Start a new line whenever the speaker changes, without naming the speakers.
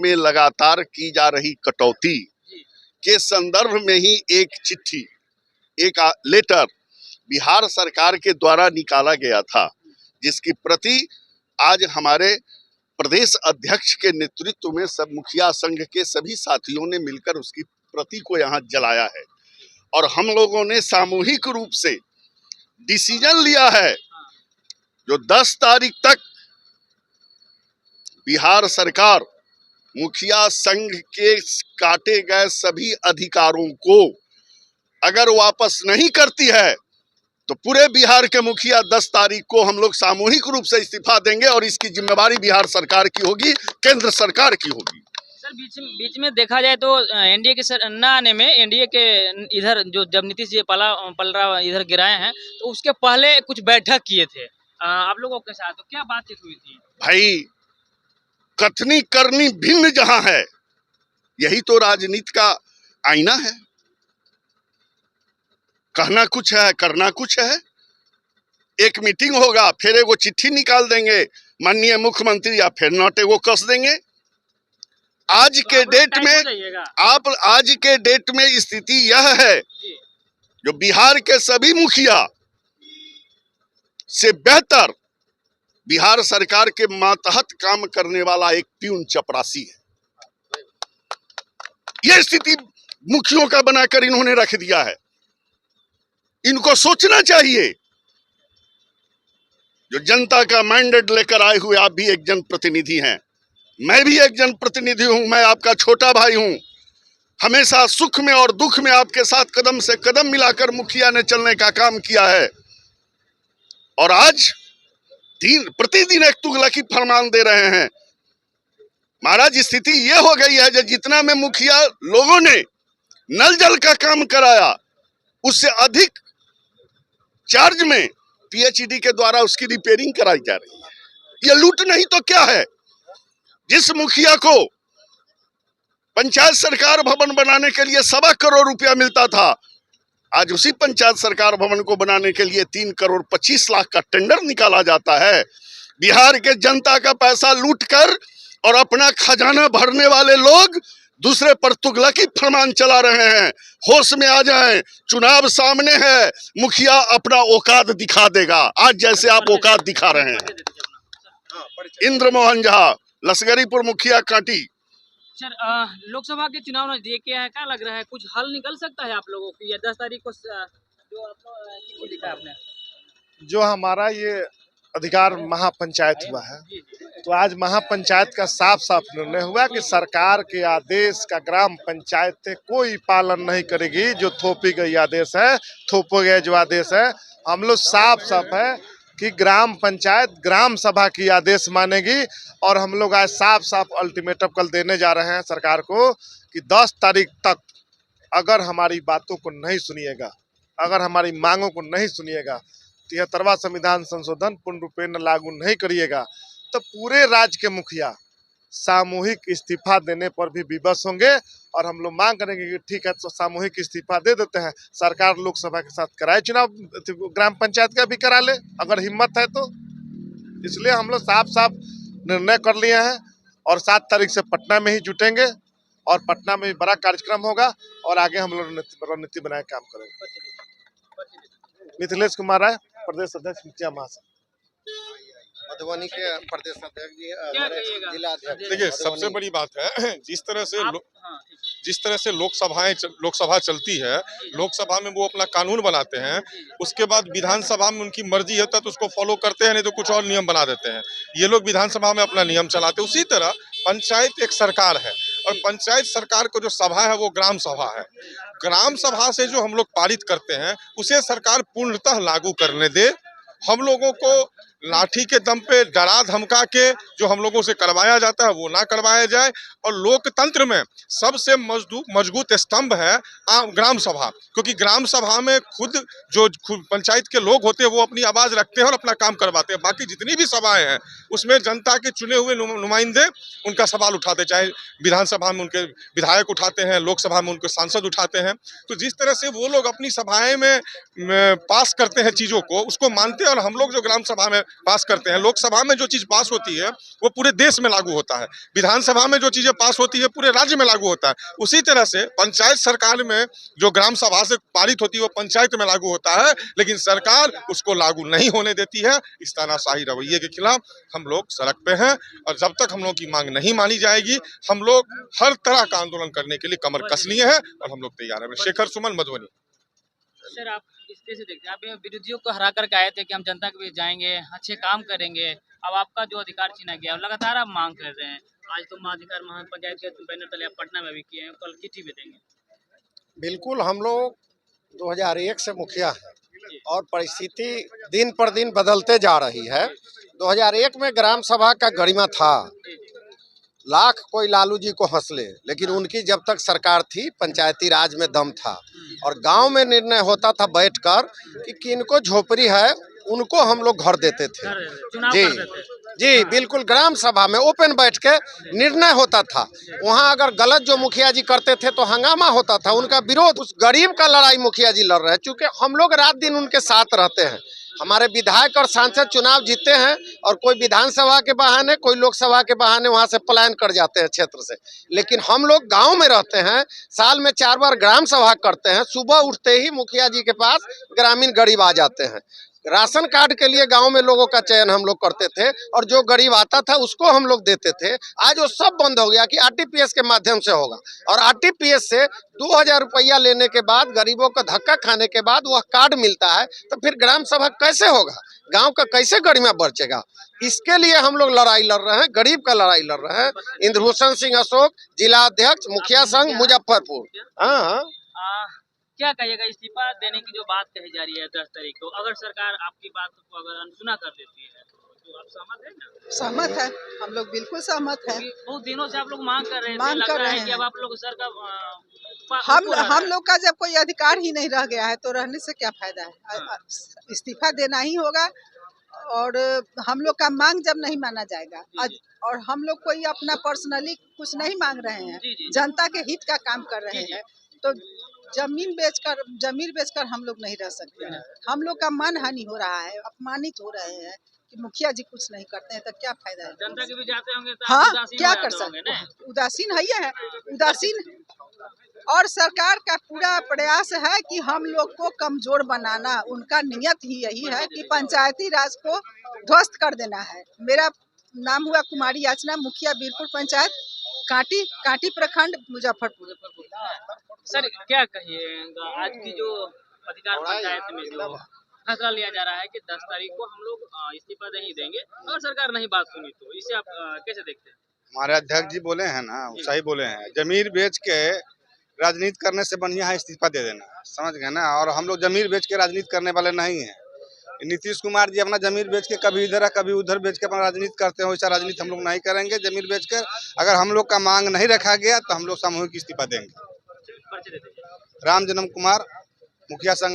में लगातार की जा रही कटौती के संदर्भ में ही एक चिट्ठी, एक लेटर बिहार सरकार के द्वारा निकाला गया था, जिसकी प्रति आज हमारे प्रदेश अध्यक्ष के नेतृत्व में सब मुखिया संघ के सभी साथियों ने मिलकर उसकी प्रति को यहाँ जलाया है। और हम लोगों ने सामूहिक रूप से डिसीजन लिया है जो 10 तारीख तक बिहार सरकार मुखिया संघ के काटे गए सभी अधिकारों को अगर वापस नहीं करती है तो पूरे बिहार के मुखिया 10 तारीख को हम लोग सामूहिक रूप से इस्तीफा देंगे और इसकी जिम्मेवारी बिहार सरकार की होगी, केंद्र सरकार की होगी।
सर बीच में देखा जाए तो एनडीए के न आने में एनडीए के इधर जो जब नीतीश जी पलड़ा इधर गिराए हैं तो उसके पहले कुछ बैठक किए थे आप लोगों के साथ, तो क्या बातचीत हुई थी?
भाई कथनी करनी भिन्न जहां है, यही तो राजनीति का आईना है। कहना कुछ है, करना कुछ है। एक मीटिंग होगा, फिर एगो चिट्ठी निकाल देंगे माननीय मुख्यमंत्री या फिर नोट एगो कस देंगे। आज के डेट में स्थिति यह है जो बिहार के सभी मुखिया से बेहतर बिहार सरकार के मातहत काम करने वाला एक प्यून चपरासी है। यह स्थिति मुखियों का बनाकर इन्होंने रख दिया है। इनको सोचना चाहिए। जो जनता का मैंडेट लेकर आए हुए आप भी एक जनप्रतिनिधि हैं, मैं भी एक जनप्रतिनिधि हूं, मैं आपका छोटा भाई हूं। हमेशा सुख में और दुख में आपके साथ कदम से कदम मिलाकर मुखिया ने चलने का काम किया है। और आज प्रतिदिन एक तुगलकी फरमान दे रहे हैं। महाराज स्थिति ये हो गई है जो जितना में मुखिया लोगों ने नल जल का काम कराया उससे अधिक चार्ज में पीएचईडी के द्वारा उसकी रिपेयरिंग कराई जा रही है। ये लूट नहीं तो क्या है? जिस मुखिया को पंचायत सरकार भवन बनाने के लिए 1.25 करोड़ रुपया मिलता था, आज उसी पंचायत सरकार भवन को बनाने के लिए 3 करोड़ 25 लाख का टेंडर निकाला जाता है। बिहार के जनता का पैसा लूटकर और अपना खजाना भरने वाले लोग दूसरे पर तुगलकी फरमान चला रहे हैं। होश में आ जाएं, चुनाव सामने है, मुखिया अपना औकात दिखा देगा। आज जैसे आप औकात दिखा रहे हैं। इंद्र मोहन झा, लसगरीपुर मुखिया कांटी।
सर लोकसभा के चुनाव नजदीक है, क्या लग रहा है कुछ हल निकल सकता है आप लोगों की? या 10 तारीख को जो आपको लिखा आपने,
जो हमारा ये अधिकार महापंचायत हुआ है, तो आज महापंचायत का साफ साफ निर्णय हुआ कि सरकार के आदेश का ग्राम पंचायतें कोई पालन नहीं करेगी। जो थोपी गई आदेश है, थोपे गए जो आदेश है, हम लोग साफ साफ है कि ग्राम पंचायत ग्राम सभा की आदेश मानेगी। और हम लोग आज साफ साफ अल्टीमेटम कल देने जा रहे हैं सरकार को कि 10 तारीख तक अगर हमारी बातों को नहीं सुनिएगा, अगर हमारी मांगों को नहीं सुनिएगा, 73वां संविधान संशोधन पूर्ण रूपेण लागू नहीं करिएगा, तो पूरे राज्य के मुखिया सामूहिक इस्तीफा देने पर भी विवश होंगे। और हम लोग मांग करेंगे कि ठीक है, तो सामूहिक इस्तीफा दे देते हैं, सरकार लोकसभा के साथ कराए चुनाव, ग्राम पंचायत का भी करा ले अगर हिम्मत है तो। इसलिए हम लोग साफ साफ निर्णय कर लिए हैं और 7 तारीख से पटना में ही जुटेंगे और पटना में बड़ा कार्यक्रम होगा और आगे हम लोग रणनीति बनाए काम करेंगे। मिथिलेश कुमार राय, प्रदेश अध्यक्ष मुखिया महासंघ
मधुबनी के प्रदेश अध्यक्ष जी, जिला अध्यक्ष।
देखिए सबसे बड़ी बात है जिस तरह से लोकसभा चलती है, लोकसभा में वो अपना कानून बनाते हैं, उसके बाद विधानसभा में उनकी मर्जी होता है तो उसको फॉलो करते हैं, नहीं तो कुछ और नियम बना देते हैं। ये लोग विधानसभा में अपना नियम चलाते हैं। उसी तरह पंचायत एक सरकार है और पंचायत सरकार को जो सभा है वो ग्राम सभा है। ग्राम सभा से जो हम लोग पारित करते हैं उसे सरकार पूर्णतः लागू करने दे। हम लोगों को लाठी के दम पे डरा धमका के जो हम लोगों से करवाया जाता है वो ना करवाया जाए। और लोकतंत्र में सबसे मजबूत स्तंभ है ग्राम सभा, क्योंकि ग्राम सभा में खुद पंचायत के लोग होते हैं वो अपनी आवाज़ रखते हैं और अपना काम करवाते हैं। बाकी जितनी भी सभाएं हैं उसमें जनता के चुने हुए नुमाइंदे उनका सवाल उठाते, चाहे विधानसभा में उनके विधायक उठाते हैं, लोकसभा में उनके सांसद उठाते हैं। तो जिस तरह से वो लोग अपनी सभाएं में पास करते हैं चीज़ों को, उसको मानते हैं और हम लोग जो ग्राम सभा में पास करते हैं। लोकसभा में जो चीज पास होती है वो पूरे देश में लागू होता है, विधानसभा में जो चीजें पास होती है पूरे राज्य में लागू होता है। उसी तरह से पंचायत सरकार में जो ग्राम सभा से पारित होती है वो पंचायत में लागू होता है, लेकिन सरकार उसको लागू नहीं होने देती है। इस तानाशाही रवैये के खिलाफ हम लोग सड़क पे हैं और जब तक हम लोग की मांग नहीं मानी जाएगी हम लोग हर तरह का आंदोलन करने के लिए कमर कस लिए हैं और हम लोग तैयार हैं। शेखर सुमन, मधुबनी।
सर आप इस कैसे देखते हैं? आप ये विरोधियों को हरा करके आए थे कि हम जनता के बीच जाएंगे, अच्छे काम करेंगे। अब आपका जो अधिकार छीना गया और लगातार आप मांग कर रहे हैं। आज तो अधिकार महापंचायत के बैनर तले आप पटना में भी किए हैं, कल चिट्ठी भी देंगे।
बिल्कुल, हम लोग 2001 से मुखिया हैं और परिस्थिति दिन पर दिन बदलते जा रही है। 2001 में ग्राम सभा का गरिमा था, लाख कोई लालू जी को हंस ले, लेकिन उनकी जब तक सरकार थी पंचायती राज में दम था और गांव में निर्णय होता था बैठकर कि किनको झोपड़ी है उनको हम लोग घर देते थे।
चुनाव
जी
करते थे।
जी बिल्कुल, ग्राम सभा में ओपन बैठ के निर्णय होता था। वहां अगर गलत जो मुखिया जी करते थे तो हंगामा होता था, उनका विरोध। उस गरीब का लड़ाई मुखिया जी लड़ रहे हैं, चूंकि हम लोग रात दिन उनके साथ रहते हैं। हमारे विधायक और सांसद चुनाव जीतते हैं और कोई विधानसभा के बहाने कोई लोकसभा के बहाने वहां से पलायन कर जाते हैं क्षेत्र से, लेकिन हम लोग गांव में रहते हैं, साल में 4 बार ग्राम सभा करते हैं। सुबह उठते ही मुखिया जी के पास ग्रामीण गरीब आ जाते हैं। राशन कार्ड के लिए गांव में लोगों का चयन हम लोग करते थे और जो गरीब आता था उसको हम लोग देते थे। आज वो सब बंद हो गया कि आरटीपीएस के माध्यम से होगा और आरटीपीएस से 2000 रुपया लेने के बाद गरीबों का धक्का खाने के बाद वह कार्ड मिलता है, तो फिर ग्राम सभा कैसे होगा, गांव का कैसे गरिमा बचेगा। इसके लिए हम लोग लड़ाई लड़ रहे हैं, गरीब का लड़ाई लड़ रहे हैं। इंद्रभूषण सिंह अशोक, जिला अध्यक्ष मुखिया संघ मुजफ्फरपुर। हाँ,
क्या कहिएगा इस्तीफा देने की जो बात कही जा रही है 10 तारीख को, अगर सरकार आपकी बात को अगर अनसुना कर देती है तो आप सहमत है ना?
सहमत है, हम लोग बिल्कुल सहमत हैं।
बहुत दिनों से आप लोग मांग कर रहे थे,
मांग
लग
कर
रहा
रहे
है कि
हैं।
अब आप लोग सर का
हम लोग का जब कोई अधिकार ही नहीं रह गया है तो रहने से क्या फायदा है। इस्तीफा देना ही होगा और हम लोग का मांग जब नहीं माना जाएगा और हम लोग कोई अपना पर्सनली कुछ नहीं मांग रहे हैं, जनता के हित का काम कर रहे हैं, तो जमीन बेचकर हम लोग नहीं रह सकते हैं। हम लोग का मान हानि हो रहा है, अपमानित हो रहे हैं कि मुखिया जी कुछ नहीं करते हैं, तो क्या फायदा है।
जनता के भी जाते होंगे तो
हाँ,
उदासीन
क्या
हो
कर
जाते होंगे
सकते
ना?
हैं, उदासीन है उदासीन। और सरकार का पूरा प्रयास है कि हम लोग को कमजोर बनाना। उनका नियत ही यही है कि पंचायती राज को ध्वस्त कर देना है। मेरा नाम हुआ कुमारी याचना, मुखिया बीरपुर पंचायत, कांटी प्रखंड, मुजफ्फरपुर।
सर क्या कहिएगा आज की जो अधिकार पंचायत में जो फैसला लिया जा रहा है कि 10 तारीख को हम लोग इस्तीफा नहीं देंगे और सरकार नहीं बात सुनी, तो इसे आप कैसे देखते हैं?
हमारे अध्यक्ष जी बोले हैं ना, सही बोले हैं। जमीन बेच के राजनीति करने से बढ़िया है इस्तीफा दे देना, समझ गए ना। और हम लोग जमीन बेच के राजनीति करने वाले नहीं हैं। नीतीश कुमार जी अपना जमीन बेच के कभी इधर कभी उधर बेच के अपना राजनीति करते हैं, वैसा राजनीति हम लोग नहीं करेंगे। जमीन बेचकर अगर हम लोग का मांग नहीं रखा गया तो हम लोग सामूहिक इस्तीफा देंगे। राम जन्म कुमार, मुखिया संघ।